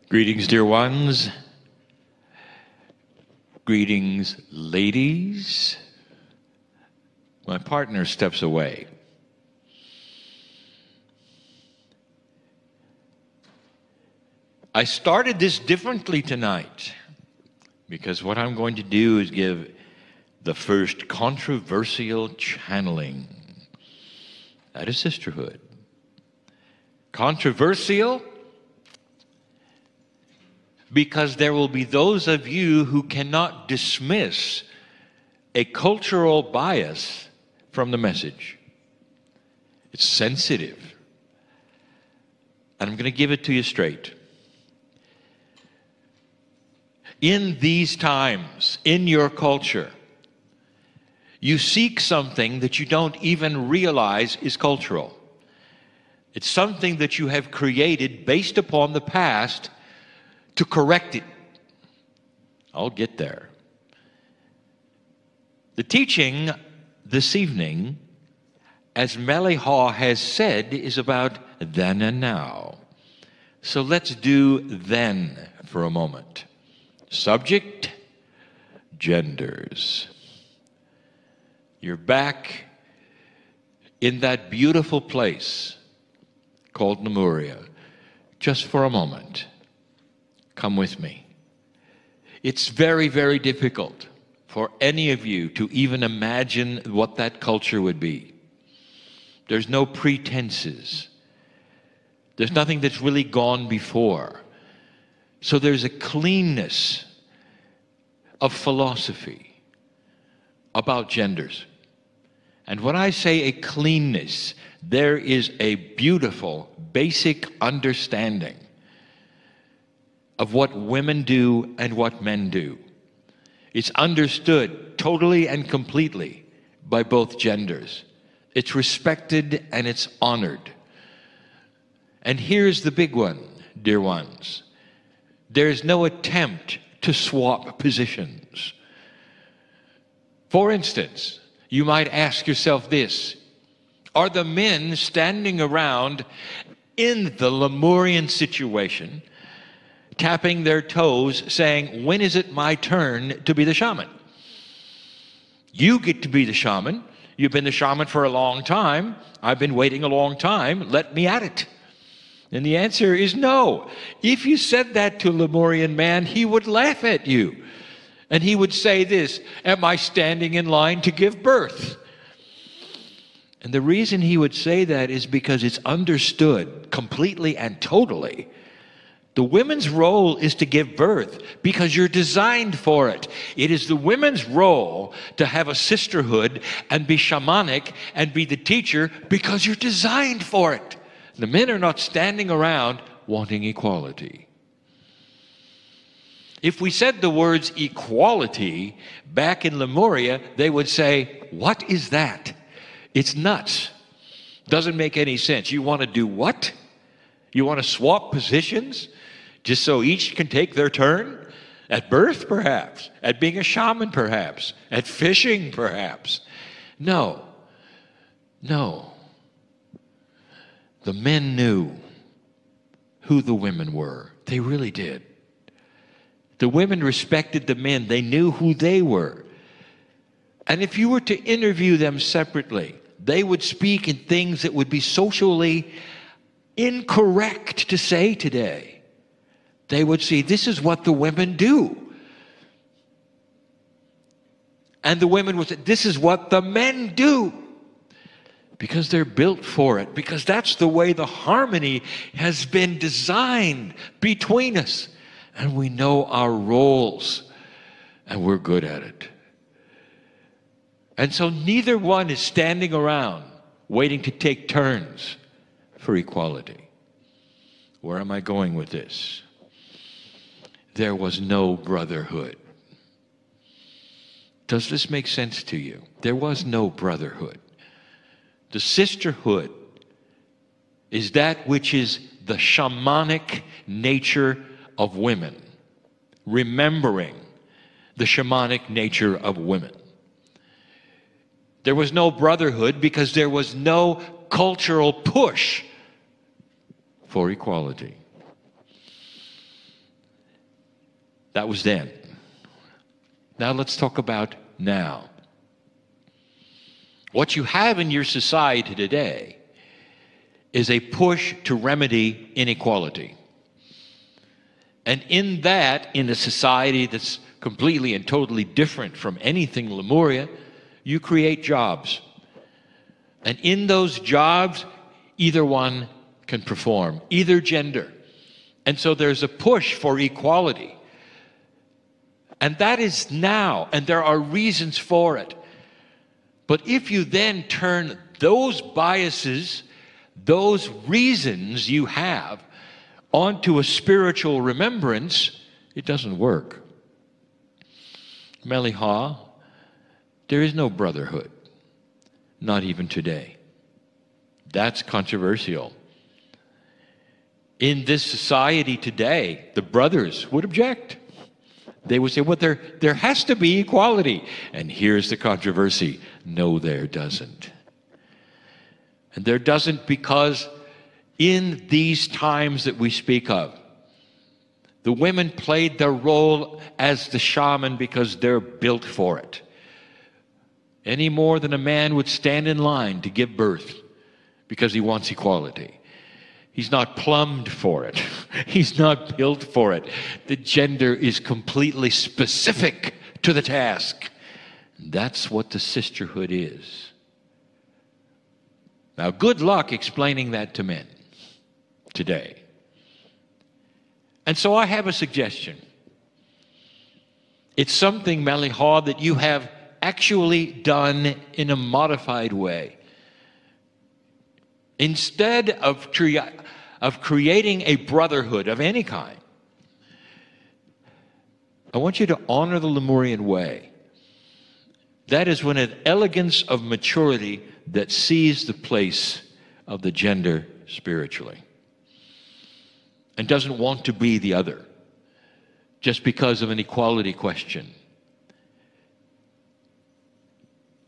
Greetings, dear ones. Greetings, ladies. My partner steps away. I started this differently tonight because what I'm going to do is give the first controversial channeling. That is sisterhood. Controversial because there will be those of you who cannot dismiss a cultural bias from the message. It's sensitive. And I'm going to give it to you straight. In these times, in your culture, you seek something that you don't even realize is cultural. It's something that you have created based upon the past to correct it. I'll get there. The teaching this evening, as Melihaw has said, is about then and now. So let's do then for a moment. Subject, genders. You're back in that beautiful place called Lemuria. Just for a moment. Come with me. It's very, very difficult for any of you to even imagine what that culture would be. There's no pretenses. There's nothing that's really gone before. So there's a cleanness of philosophy about genders. And when I say a cleanness, there is a beautiful, basic understanding of what women do and what men do. It's understood totally and completely by both genders. It's respected and it's honored. And here's the big one, dear ones. There's no attempt to swap positions. For instance, you might ask yourself this: are the men standing around in the Lemurian situation tapping their toes, saying, when is it my turn to be the shaman? You get to be the shaman. You've been the shaman for a long time. I've been waiting a long time. Let me at it. And the answer is no. If you said that to a Lemurian man, he would laugh at you. And he would say this: am I standing in line to give birth? And the reason he would say that is because it's understood completely and totally. The women's role is to give birth because you're designed for it. It is the women's role to have a sisterhood and be shamanic and be the teacher because you're designed for it. The men are not standing around wanting equality. If we said the words equality back in Lemuria, they would say, what is that? It's nuts. Doesn't make any sense. You want to do what? You want to swap positions? Just so each can take their turn? At birth, perhaps. At being a shaman, perhaps. At fishing, perhaps. No. No. The men knew who the women were. They really did. The women respected the men. They knew who they were. And if you were to interview them separately, they would speak in things that would be socially incorrect to say today. They would see, this is what the women do. And the women would say, this is what the men do. Because they're built for it. Because that's the way the harmony has been designed between us. And we know our roles. And we're good at it. And so neither one is standing around waiting to take turns for equality. Where am I going with this? There was no brotherhood. Does this make sense to you? There was no brotherhood. The sisterhood is that which is the shamanic nature of women, remembering the shamanic nature of women. There was no brotherhood because there was no cultural push for equality. That was then. Now let's talk about now. What you have in your society today is a push to remedy inequality. And in that, in a society that's completely and totally different from anything Lemuria, you create jobs. And in those jobs, either one can perform, either gender. And so there's a push for equality. And that is now, and there are reasons for it. But if you then turn those biases, those reasons you have, onto a spiritual remembrance, it doesn't work. Meliha, there is no brotherhood, not even today. That's controversial. In this society today, the brothers would object. They would say, well, there has to be equality. And here's the controversy. No, there doesn't. And there doesn't because in these times that we speak of, the women played their role as the shaman because they're built for it. Any more than a man would stand in line to give birth because he wants equality. He's not plumbed for it. He's not built for it. The gender is completely specific to the task. That's what the sisterhood is. Now, good luck explaining that to men today. And so I have a suggestion. It's something, Meliha, that you have actually done in a modified way. Instead of creating a brotherhood of any kind, I want you to honor the Lemurian way. That is when an elegance of maturity that sees the place of the gender spiritually and doesn't want to be the other just because of an equality question.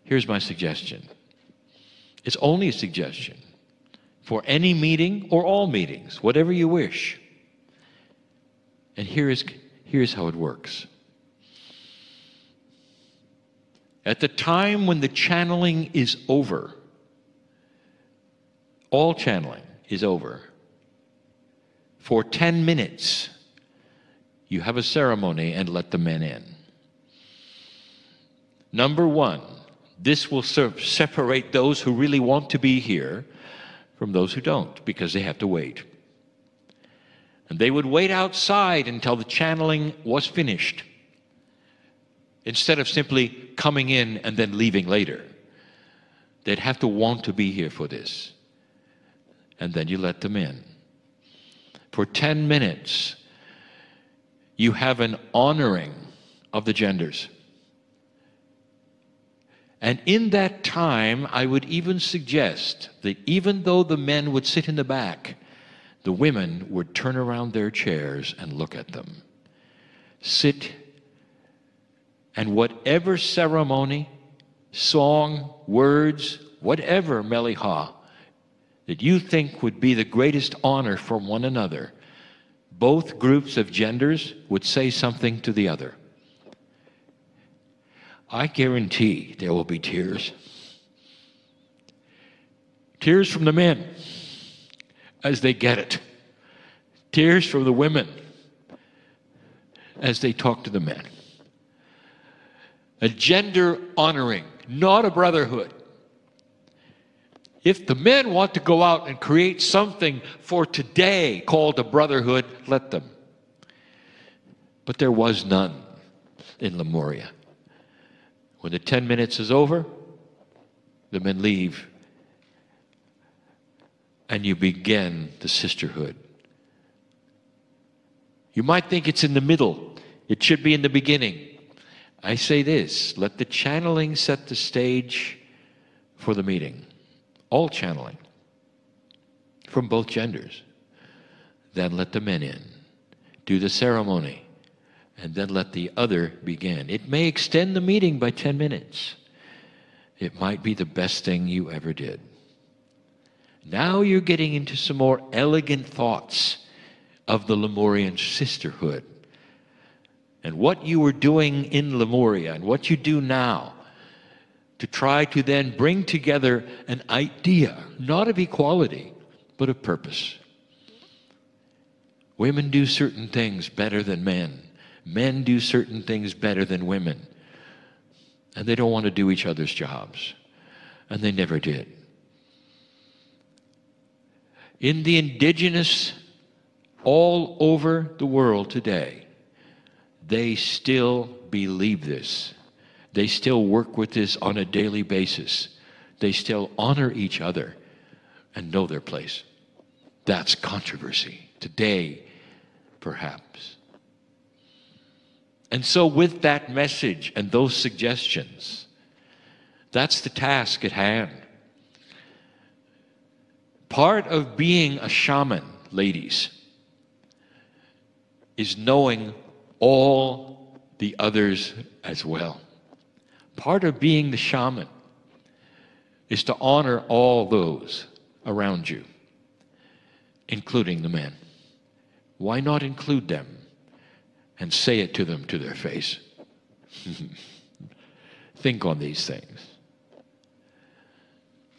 Here's my suggestion. It's only a suggestion. For any meeting or all meetings, whatever you wish. And here's how it works. At the time when the channeling is over, all channeling is over, for 10 minutes, you have a ceremony and let the men in. Number one, this will separate those who really want to be here from those who don't, because they have to wait. And they would wait outside until the channeling was finished, instead of simply coming in and then leaving later. They'd have to want to be here for this. And then you let them in. For 10 minutes, you have an honoring of the genders. And in that time, I would even suggest that even though the men would sit in the back, the women would turn around their chairs and look at them. Sit, and whatever ceremony, song, words, whatever, Meliha, that you think would be the greatest honor from one another, both groups of genders would say something to the other. I guarantee there will be tears. Tears from the men as they get it. Tears from the women as they talk to the men. A gender honoring, not a brotherhood. If the men want to go out and create something for today called a brotherhood, let them. But there was none in Lemuria. When the 10 minutes is over, the men leave, and you begin the sisterhood. You might think it's in the middle. It should be in the beginning. I say this, let the channeling set the stage for the meeting. All channeling from both genders. Then let the men in. Do the ceremony. And then let the other begin. It may extend the meeting by 10 minutes. It might be the best thing you ever did. Now you're getting into some more elegant thoughts of the Lemurian sisterhood. And what you were doing in Lemuria and what you do now to try to then bring together an idea, not of equality, but of purpose. Women do certain things better than men. Men do certain things better than women. And they don't want to do each other's jobs. And they never did. In the indigenous, all over the world today, they still believe this. They still work with this on a daily basis. They still honor each other and know their place. That's controversy. Today, perhaps. And so with that message and those suggestions, that's the task at hand. Part of being a shaman, ladies, is knowing all the others as well. Part of being the shaman is to honor all those around you, including the men. Why not include them and say it to them to their face? Think on these things.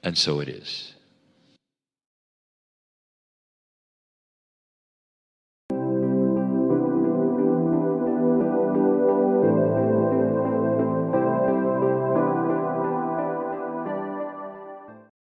And so it is.